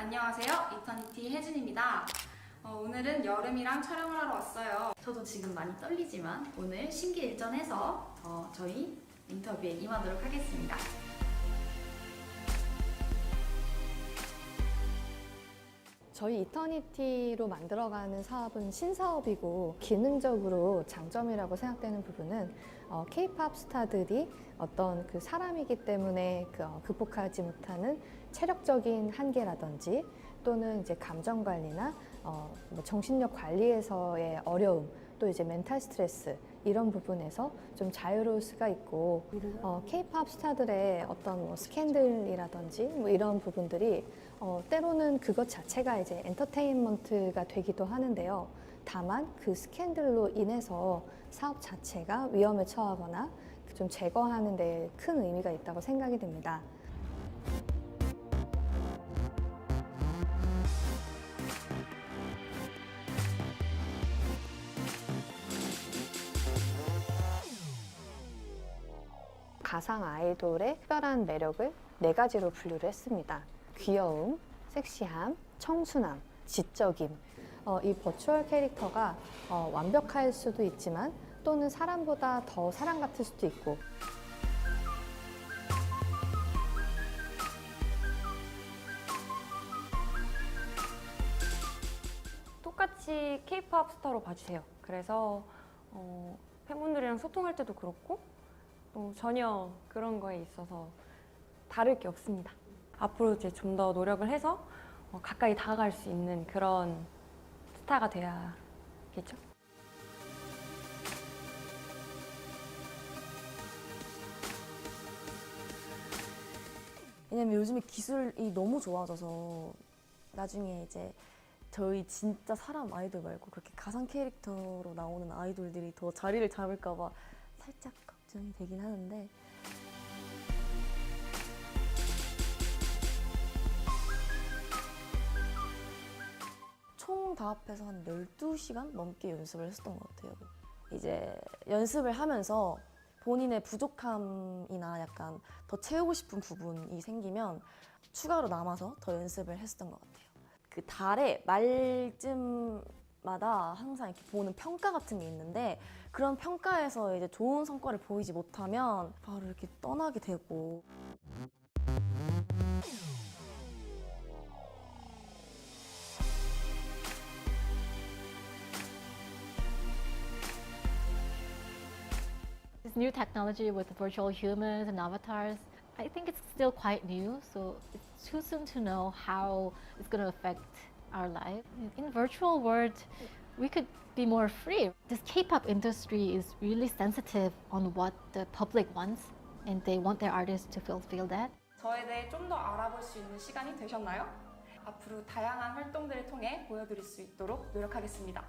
안녕하세요. 이터니티 혜진입니다. 오늘은 여름이랑 촬영을 하러 왔어요. 저도 지금 많이 떨리지만 오늘 심기일전해서 저희 인터뷰에 임하도록 하겠습니다. 저희 이터니티로 만들어가는 사업은 신사업이고 기능적으로 장점이라고 생각되는 부분은 K-팝 스타들이 어떤 그 사람이기 때문에 극복하지 못하는 체력적인 한계라든지 또는 이제 감정 관리나 정신력 관리에서의 어려움 또 이제 멘탈 스트레스 이런 부분에서 좀 자유로울 수가 있고 K-팝 스타들의 어떤 스캔들이라든지 이런 부분들이 때로는 그것 자체가 이제 엔터테인먼트가 되기도 하는데요. 다만 그 스캔들로 인해서 사업 자체가 위험에 처하거나 좀 제거하는 데 큰 의미가 있다고 생각이 됩니다. 가상 아이돌의 특별한 매력을 4가지로 분류를 했습니다. 귀여움, 섹시함, 청순함, 지적임. 이 버추얼 캐릭터가 완벽할 수도 있지만 또는 사람보다 더 사람 같을 수도 있고 똑같이 K-팝 스타로 봐주세요. 그래서 팬분들이랑 소통할 때도 그렇고 또 전혀 그런 거에 있어서 다를 게 없습니다. 앞으로 이제 좀 더 노력을 해서 가까이 다가갈 수 있는 그런 스타가 돼야겠죠? 왜냐면 요즘에 기술이 너무 좋아져서 나중에 이제 저희 진짜 사람 아이돌 말고 그렇게 가상 캐릭터로 나오는 아이돌들이 더 자리를 잡을까봐 살짝 걱정이 되긴 하는데 총 다 합해서 한 12시간 넘게 연습을 했었던 것 같아요. 이제 연습을 하면서 본인의 부족함이나 약간 더 채우고 싶은 부분이 생기면 추가로 남아서 더 연습을 했었던 것 같아요. 그 달의 말쯤마다 항상 이렇게 보는 평가 같은 게 있는데 그런 평가에서 이제 좋은 성과를 보이지 못하면 바로 이렇게 떠나게 되고 This new technology with virtual humans and avatars, I think it's still quite new, so it's too soon to know how it's going to affect our life. In virtual world, we could be more free. This K-pop industry is really sensitive on what the public wants, and they want their artists to fulfill that. 저에 대해 좀 더 알아볼 수 있는 시간이 되셨나요? 앞으로 다양한 활동들을 통해 보여드릴 수 있도록 노력하겠습니다.